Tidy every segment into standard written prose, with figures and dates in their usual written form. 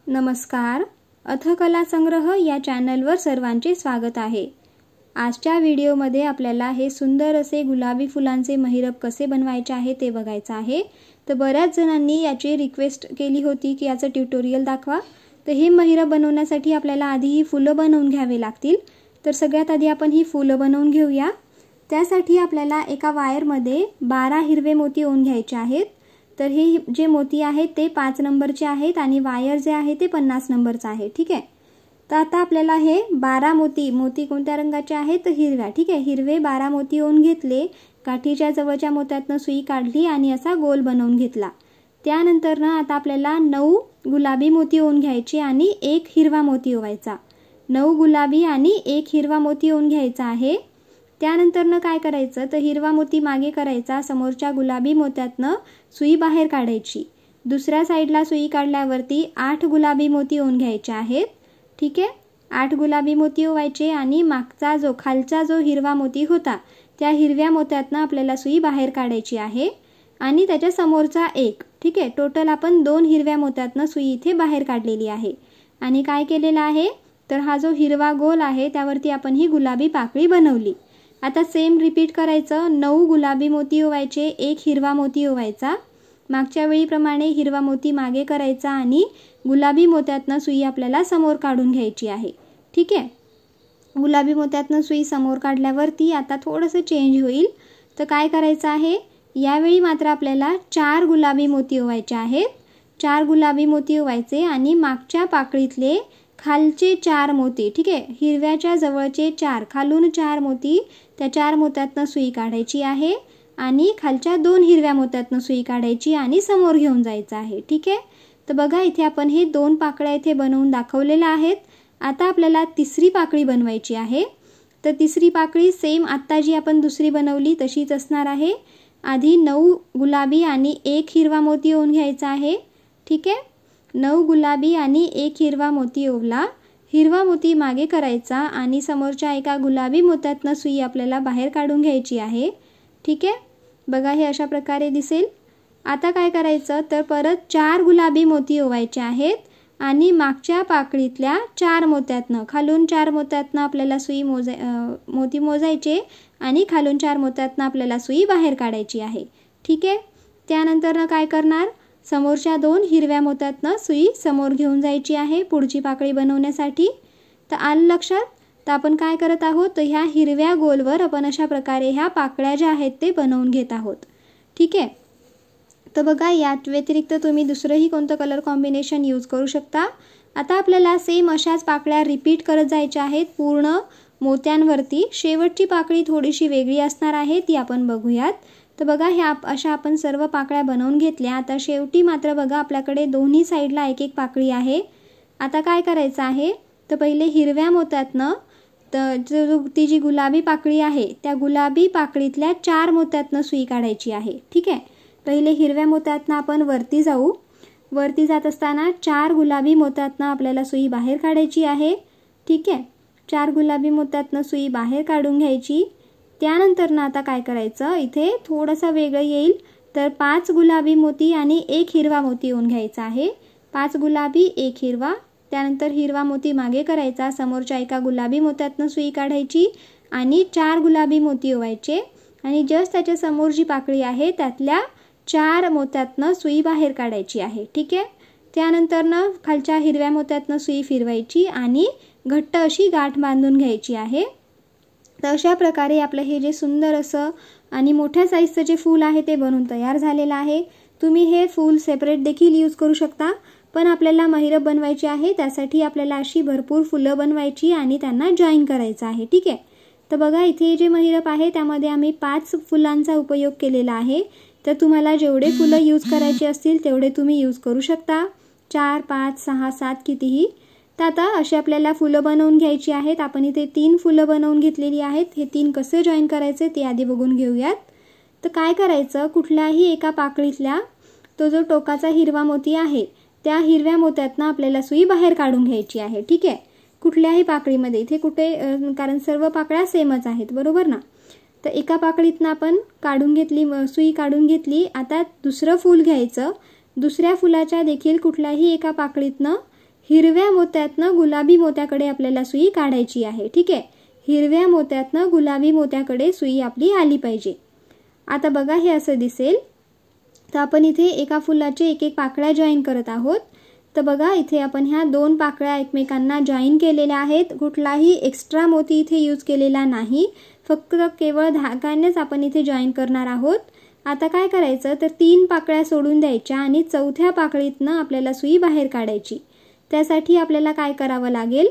नमस्कार, अथकला संग्रह या चॅनलवर सर्वांचे स्वागत आहे। आजच्या व्हिडिओमध्ये आपल्याला हे सुंदर असे गुलाबी फुलांचे महिरप कसे बनवायचे आहे ते बघायचं आहे। तर बऱ्याच जणांनी याची रिक्वेस्ट केली होती की याचं ट्युटोरियल दाखवा। तर हे महिरप बनवण्यासाठी आपल्याला आधी ही फुलं बनवून घ्यावे लागतील। तर सगळ्यात आधी आपण ही फुलं बनवून घेऊया। त्यासाठी आपल्याला एका वायरमध्ये 12 हिरवे मोती ओवून घ्यायचे आहेत। तर हे जे मोती आहेत ते 5 नंबरचे आहेत आणि वायर जे आहे ते 50 नंबरचा आहे। ठीक आहे। तर आता आपल्याला हे 12 मोती कोणत्या रंगाचे आहेत तर हिरव्या। ठीक आहे। हिरवे 12 मोती ओवून घेतले, काठीच्या जवळच्या मोत्यातून सुई काढली आणि असा गोल बनवून घेतला। त्यानंतर आता आपल्याला 9 गुलाबी मोती ओवून घ्यायचे आणि एक हिरवा मोती ओवायचा। 9 गुलाबी आणि एक हिरवा मोती ओवून घ्यायचा आहे। त्यानंतर काय करायचं तर हिरवा मोती मागे करायचा, समोरच्या गुलाबी मोत्यातनं सुई बाहेर काढायची। दुसऱ्या साइडला सुई काढल्यावरती 8 गुलाबी मोती ओवून घ्यायचे आहेत। ठीक आहे। 8 गुलाबी मोती ओवायचे आणि मागचा खालचा जो हिरवा मोती होता त्या हिरव्या मोत्यातनं आपल्याला सुई बाहेर काढायची आहे आणि त्याच्या समोरचा एक। ठीक आहे। टोटल आपण 2 हिरव्या मोत्यातनं सुई इथे बाहेर काढलेली आहे। आणि काय केलेलं आहे तर हा जो हिरवा गोल आहे त्यावरती आपण ही गुलाबी पाकळी बनवली। आता सेम रिपीट करायचं। 9 गुलाबी मोती ओवायचे, एक हिरवा मोती ओवायचा। मागच्या वेळीप्रमाणे हिरवा मोती मागे करायचा आणि गुलाबी मोत्यातनं सुई आपल्याला समोर काढून घ्यायची आहे। ठीक आहे। गुलाबी मोत्यातनं सुई समोर काढल्यावरती आता थोडंसं चेंज होईल। तर काय करायचं आहे, यावेळी मात्र आपल्याला 4 गुलाबी मोती ओवायचे आहेत। 4 गुलाबी मोती ओवायचे आणि मागच्या पाकळीतले खालचे 4 मोती, ठीक आहे, हिरव्याच्या जवळचे 4, खालून 4 मोती, त्या 4 मोत्यातनं सुई काढायची आहे आणि खालच्या 2 हिरव्या मोत्यातनं सुई काढायची आणि समोर घेऊन जायचं आहे। ठीक आहे। तर बघा इथे आपण हे 2 पाकळ्या इथे बनवून दाखवलेल्या आहेत। आता आपल्याला तिसरी पाकळी बनवायची आहे। तर तिसरी पाकळी सेम आता जी आपण दुसरी बनवली तशीच असणार आहे। आधी 9 गुलाबी आणि एक हिरवा मोती ओवून घ्यायचा आहे। ठीक आहे। 9 गुलाबी आणि एक हिरवा मोती ओवला, हिरवा मोती मागे करायचा आणि समोरच्या एका गुलाबी मोत्यातनं सुई आपल्याला बाहेर काढून घ्यायची आहे। ठीक आहे। बघा हे अशा प्रकारे दिसेल। आता काय करायचं तर परत 4 गुलाबी मोती ओवायचे आहेत आणि मागच्या पाकळीतल्या 4 मोत्यातनं, खालून 4 मोत्यातनं आपल्याला सुई मोती मोजायचे आणि खालून 4 मोत्यातनं आपल्याला सुई बाहेर काढायची आहे। ठीक आहे। त्यानंतर काय करणार, समोरच्या 2 हिरव्या मोत्यातनं सुई समोर घेऊन जायची आहे पुढची पाकळी बनवण्यासाठी। तर आलं लक्षात। तर आपण काय करत आहोत तर ह्या हिरव्या गोलवर आपण अशा प्रकारे ह्या पाकळ्या ज्या आहेत ते बनवून घेत आहोत। ठीक आहे। तर बघा यात व्यतिरिक्त तुम्ही दुसरंही कोणतं कलर कॉम्बिनेशन यूज करू शकता। आता आपल्याला सेम अशाच पाकळ्या रिपीट करत जायच्या आहेत पूर्ण मोत्यांवरती। शेवटची पाकळी थोडीशी वेगळी असणार आहे, ती आपण बघूयात। तर बघा ह्या अशा आपण सर्व पाकळ्या बनवून घेतल्या। आता शेवटी मात्र बघा आपल्याकडे दोन्ही साईडला एक एक पाकळी आहे। आता काय करायचं आहे तर पहिले हिरव्या मोत्यातनं ती जी गुलाबी पाकळी आहे त्या गुलाबी पाकळीतल्या 4 मोत्यातनं सुई काढायची आहे। ठीक आहे। पहिले हिरव्या मोत्यातनं आपण वरती जाऊ। वरती जात असताना 4 गुलाबी मोत्यातनं आपल्याला सुई बाहेर काढायची आहे। ठीक आहे। 4 गुलाबी मोत्यातनं सुई बाहेर काढून घ्यायची। त्यानंतर आता काय करायचं, इथे थोडंसं वेगळं येईल तर 5 गुलाबी मोती आणि एक हिरवा मोती ओवून घ्यायचा आहे। 5 गुलाबी एक हिरवा। त्यानंतर हिरवा मोती मागे करायचा, समोरच्या एका गुलाबी मोत्यातनं सुई काढायची आणि 4 गुलाबी मोती ओवायचे आणि जस्ट त्याच्या समोर जी पाकळी आहे त्यातल्या 4 मोत्यातनं सुई बाहेर काढायची आहे। ठीक आहे। त्यानंतर खालच्या हिरव्या मोत्यातनं सुई फिरवायची आणि घट्ट अशी गाठ बांधून घ्यायची आहे। तर अशा प्रकारे आपलं हे जे सुंदर असं आणि मोठ्या साईजचं जे फूल आहे ते बनून तयार झालेलं आहे। तुम्ही हे फूल सेपरेट देखील यूज करू शकता, पण आपल्याला महिरप बनवायची आहे त्यासाठी आपल्याला अशी भरपूर फुलं बनवायची आणि त्यांना जॉईन करायचं आहे। ठीक आहे। तर बघा इथे जे महिरप आहे त्यामध्ये आम्ही 5 फुलांचा उपयोग केलेला आहे। तर तुम्हाला जेवढे फुलं यूज करायचे असतील तेवढे तुम्ही यूज करू शकता, 4, 5, 6, 7 कितीही। तर आता अशी आपल्याला फुलं बनवून घ्यायची आहेत। आपण इथे 3 फुलं बनवून घेतलेली आहेत। हे 3 कसे जॉईन करायचे ते आधी बघून घेऊयात। तर काय करायचं, कुठल्याही एका पाकळीतल्या तो जो टोकाचा हिरवा मोती आहे त्या हिरव्या मोत्यातनं आपल्याला सुई बाहेर काढून घ्यायची आहे। ठीक आहे। कुठल्याही पाकळीमध्ये, इथे कुठे कारण सर्व पाकळ्या सेमच आहेत बरोबर ना। तर एका पाकळीतनं आपण काढून घेतली, सुई काढून घेतली। आता दुसरं फूल घ्यायचं, दुसऱ्या फुलाच्या देखील कुठल्याही एका पाकळीतनं हिरव्या मोत्यातनं गुलाबी मोत्याकडे आपल्याला सुई काढायची आहे. ठीक आहे, हिरव्या मोत्यातनं गुलाबी मोत्याकडे सुई आपली आली पाहिजे. आता बघा हे असं दिसेल. तर आपण इथे एका फुलाचे एक एक पाकळ्या जॉईन करत आहोत. तर बघा इथे आपण ह्या 2 पाकळ्या एकमेकांना जॉईन केलेल्या आहेत. कुठलाही एक्स्ट्रा मोती इथे यूज केलेला नाही, फक्त केवळ धाग्यानेच आपण इथे जॉईन करणार आहोत. आता काय करायचं तर 3 पाकळ्या सोडून द्यायच्या आणि चौथ्या पाकळीतनं आपल्याला सुई बाहेर काढायची. त्यासाठी आपल्याला काय करावं लागेल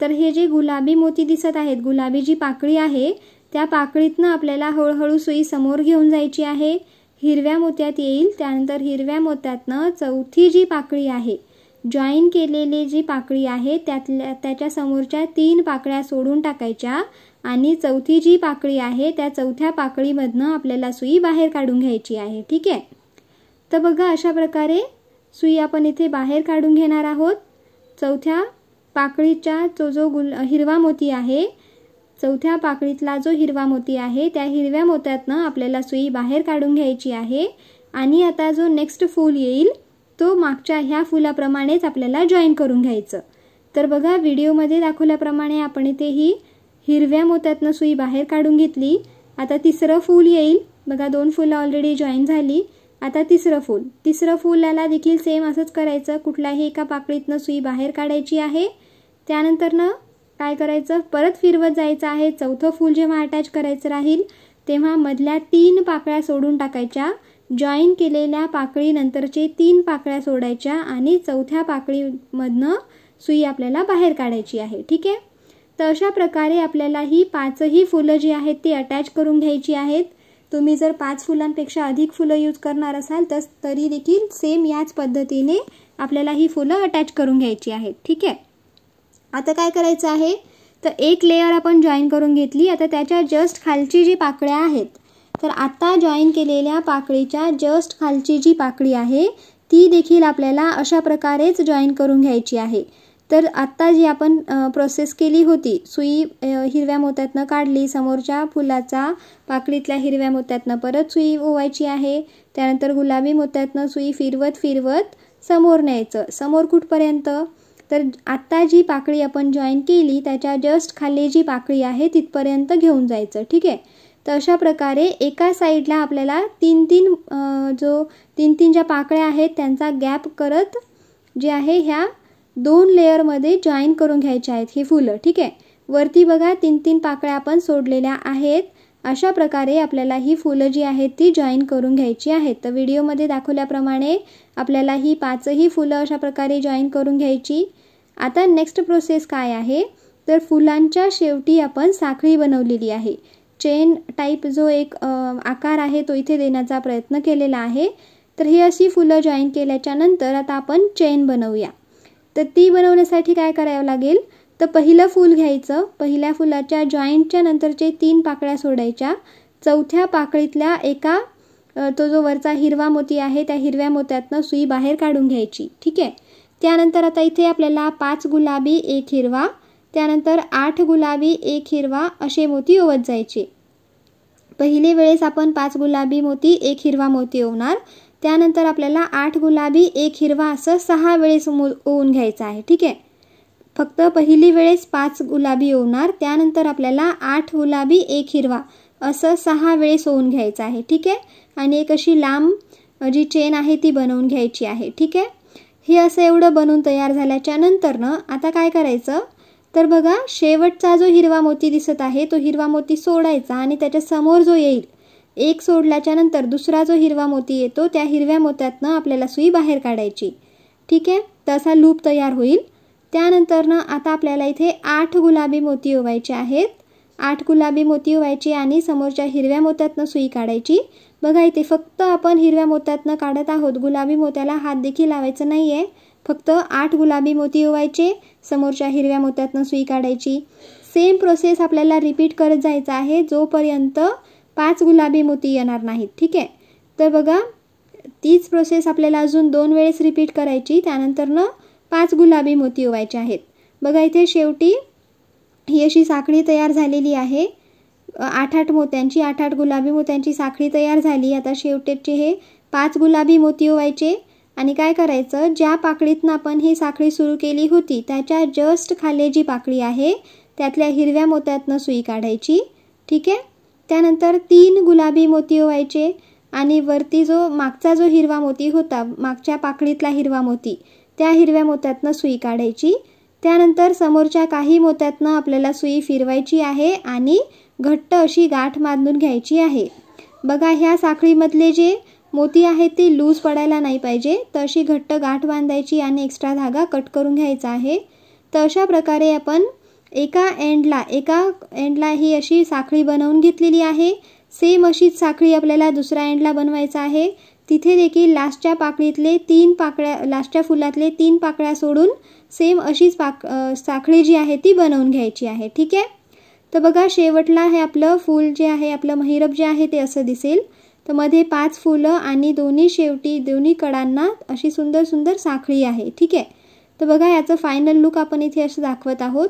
तर हे जे गुलाबी मोती दिसत आहेत, गुलाबी जी पाकळी आहे त्या पाकळीतनं आपल्याला हळूहळू सुई समोर घेऊन जायची आहे. हिरव्या मोत्यात येईल, त्यानंतर हिरव्या मोत्यातनं चौथी जी पाकळी आहे, जॉईन केलेली जी पाकळी आहे त्याच्या समोरच्या 3 पाकळ्या सोडून टाकायच्या आणि चौथी जी पाकळी आहे त्या चौथ्या पाकळीमधनं आपल्याला सुई बाहेर काढून घ्यायची आहे. ठीक आहे, तर बघा अशा प्रकारे सुई आपण इथे बाहेर काढून घेणार आहोत. चौथ्या पाकळीचा जो हिरवा मोती आहे, चौथ्या पाकळीतला जो हिरवा मोती आहे त्या हिरव्या मोत्यातनं आपल्याला सुई बाहेर काढून घ्यायची आहे. आणि आता जो नेक्स्ट फूल येईल तो मागच्या ह्या फुलाप्रमाणेच आपल्याला जॉईन करून घ्यायचं. तर बघा व्हिडिओमध्ये दाखवल्याप्रमाणे आपण इथे ही हिरव्या मोत्यातनं सुई बाहेर काढून घेतली. आता तिसरं फूल येईल. बघा 2 फुलं ऑलरेडी जॉईन झाली. आता तिसरं फुलाला देखील सेम असंच करायचं. कुठल्याही एका पाकळीतनं सुई बाहेर काढायची आहे. त्यानंतर ना काय करायचं, परत फिरवत जायचं आहे. चौथं फूल जेव्हा अटॅच करायचं राहील तेव्हा मधल्या 3 पाकळ्या सोडून टाकायच्या. जॉईन केलेल्या पाकळीनंतरचे 3 पाकळ्या सोडायच्या आणि चौथ्या पाकळीमधनं सुई आपल्याला बाहेर काढायची आहे. ठीक आहे, तर अशा प्रकारे आपल्याला ही 5ही फुलं जी आहेत ती अटॅच करून घ्यायची आहेत. तुम्ही जर 5 फुलांपेक्षा अधिक फुलं यूज करणार असाल तर तरी देखील सेम याच पद्धतीने आपल्याला ही फुलं अटॅच करून घ्यायची आहेत. ठीक आहे, आता काय करायचं आहे तर एक लेयर आपण जॉईन करून घेतली. आता त्याच्या जस्ट खालची जी पाकळ्या आहेत, तर आता जॉईन केलेल्या पाकळीच्या जस्ट खालची जी पाकळी आहे ती देखील आपल्याला अशा प्रकारेच जॉईन करून घ्यायची आहे. तर आत्ता जी आपण प्रोसेस केली होती, सुई हिरव्या मोत्यातनं काढली, समोरच्या फुलाचा पाकळीतल्या हिरव्या मोत्यातनं परत सुई ओवायची आहे. त्यानंतर गुलाबी मोत्यातनं सुई फिरवत समोर न्यायचं. समोर कुठपर्यंत तर आत्ता जी पाकळी आपण जॉईन केली त्याच्या जस्ट खाली जी पाकळी आहे तिथपर्यंत घेऊन जायचं. ठीक आहे, तर अशा प्रकारे एका साईडला आपल्याला 3 ज्या पाकळ्या आहेत त्यांचा गॅप करत जे आहे ह्या 2 लेअरमध्ये जॉईन करून घ्यायच्या आहेत ही फुलं. ठीक आहे, वरती बघा 3 पाकळ्या आपण सोडलेल्या आहेत. अशा प्रकारे आपल्याला ही फुलं जी आहेत ती जॉईन करून घ्यायची आहेत. तर व्हिडिओमध्ये दाखवल्याप्रमाणे आपल्याला ही 5ही फुलं अशा प्रकारे जॉईन करून घ्यायची. आता नेक्स्ट प्रोसेस काय आहे तर फुलांच्या शेवटी आपण साखळी बनवलेली आहे. चेन टाईप जो एक आकार आहे तो इथे देण्याचा प्रयत्न केलेला आहे. तर ही अशी फुलं जॉईन केल्याच्या नंतर आता आपण चेन बनवूया. तर ती बनवण्यासाठी काय करावं लागेल तर पहिलं फूल घ्यायचं. पहिल्या फुलाच्या जॉईंटच्या नंतरचे 3 पाकळ्या सोडायच्या. चौथ्या पाकळीतल्या एका तो जो वरचा हिरवा मोती आहे त्या हिरव्या मोत्यातनं सुई बाहेर काढून घ्यायची. ठीक आहे, त्यानंतर आता इथे आपल्याला 5 गुलाबी 1 हिरवा, त्यानंतर 8 गुलाबी 1 हिरवा असे मोती ओवत जायचे. पहिली वेळेस आपण 5 गुलाबी मोती 1 हिरवा मोती ओवणार. त्यानंतर आपल्याला 8 गुलाबी 1 हिरवा असं 6 वेळेस ओवून घ्यायचं आहे. ठीक आहे, फक्त पहिली वेळेस 5 गुलाबी ओवणार, त्यानंतर आपल्याला 8 गुलाबी 1 हिरवा असं 6 वेळेस ओवून घ्यायचं आहे. ठीक आहे, आणि एक अशी लांब जी चेन आहे ती बनवून घ्यायची आहे. ठीक आहे, हे असं एवढं बनवून तयार झाल्याच्या नंतर आता काय करायचं तर बघा शेवटचा जो हिरवा मोती दिसत आहे तो हिरवा मोती सोडायचा आणि त्याच्या समोर जो येईल एक सोडल्याच्या नंतर दुसरा जो हिरवा मोती येतो त्या हिरव्या मोत्यातनं आपल्याला सुई बाहेर काढायची. ठीक आहे, तसा लूप तयार होईल. त्यानंतर आता आपल्याला इथे 8 गुलाबी मोती ओवायचे आहेत. 8 गुलाबी मोती ओवायची आणि समोरच्या हिरव्या मोत्यातनं सुई काढायची. बघा इथे फक्त आपण हिरव्या मोत्यातनं काढत आहोत, गुलाबी मोत्याला हात देखील लावायचा नाही आहे. फक्त 8 गुलाबी मोती ओवायचे, समोरच्या हिरव्या मोत्यातनं सुई काढायची. सेम प्रोसेस आपल्याला रिपीट करत जायचं आहे जोपर्यंत 5 गुलाबी मोती येणार नाहीत. ठीक आहे, तर बघा तीच प्रोसेस आपल्याला अजून 2 वेळेस रिपीट करायची. त्यानंतर 5 गुलाबी मोती ओवायचे आहेत. बघा इथे शेवटी ही अशी साखळी तयार झालेली आहे. 8 मोत्यांची 8 गुलाबी मोत्यांची साखळी तयार झाली. आता शेवटचे हे 5 गुलाबी मोती ओवायचे आणि काय करायचं, ज्या पाकळीतनं आपण ही साखळी सुरू केली होती त्याच्या जस्ट खाली जी पाकळी आहे त्यातल्या हिरव्या मोत्यातनं सुई काढायची. ठीक आहे. त्यानंतर 3 गुलाबी मोती ओवायचे आणि वरती जो मागचा जो हिरवा मोती होता, मागच्या पाकळीतला हिरवा मोती, त्या हिरव्या मोत्यातनं सुई काढायची. त्यानंतर समोरच्या काही मोत्यातनं आपल्याला सुई फिरवायची आहे आणि घट्ट अशी गाठ बांधून घ्यायची आहे. बघा, ह्या साखळीमधले जे मोती आहेत ते लूज पडायला नाही पाहिजे, तर अशी घट्ट गाठ बांधायची आणि एक्स्ट्रा धागा कट करून घ्यायचा आहे. तर अशा प्रकारे आपण एका एंडला ही अशी साखळी बनवून घेतलेली आहे. सेम अशीच साखळी आपल्याला दुसऱ्या एंडला बनवायचं आहे. तिथे देखील लास्टच्या फुलातले 3 पाकळ्या सोडून सेम अशीच साखळी जी आहे ती बनवून घ्यायची आहे. ठीक आहे. तर बघा, शेवटला हे आपलं फूल जे आहे, आपलं महिरप जे आहे ते असं दिसेल. तर मध्ये 5 फुलं आणि दोन्ही कडांना अशी सुंदर सुंदर साखळी आहे. ठीक आहे. तर बघा, याचं फायनल लुक आपण इथे असं दाखवत आहोत.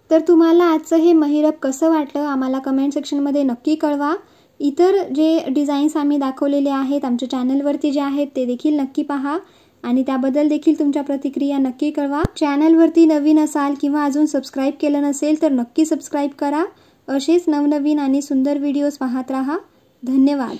तर तुम्हाला आजचं हे महिरप कसं वाटलं आम्हाला कमेंट सेक्शनमध्ये नक्की कळवा. इतर जे डिझाईन्स आम्ही दाखवलेले आहेत आमच्या चॅनलवरती जे आहेत ते देखील नक्की पहा आणि त्याबद्दल देखील तुमच्या प्रतिक्रिया नक्की कळवा. चॅनलवरती नवीन असाल किंवा अजून सबस्क्राईब केलं नसेल तर नक्की सबस्क्राईब करा. असेच नवनवीन आणि सुंदर व्हिडिओज पाहत राहा. धन्यवाद.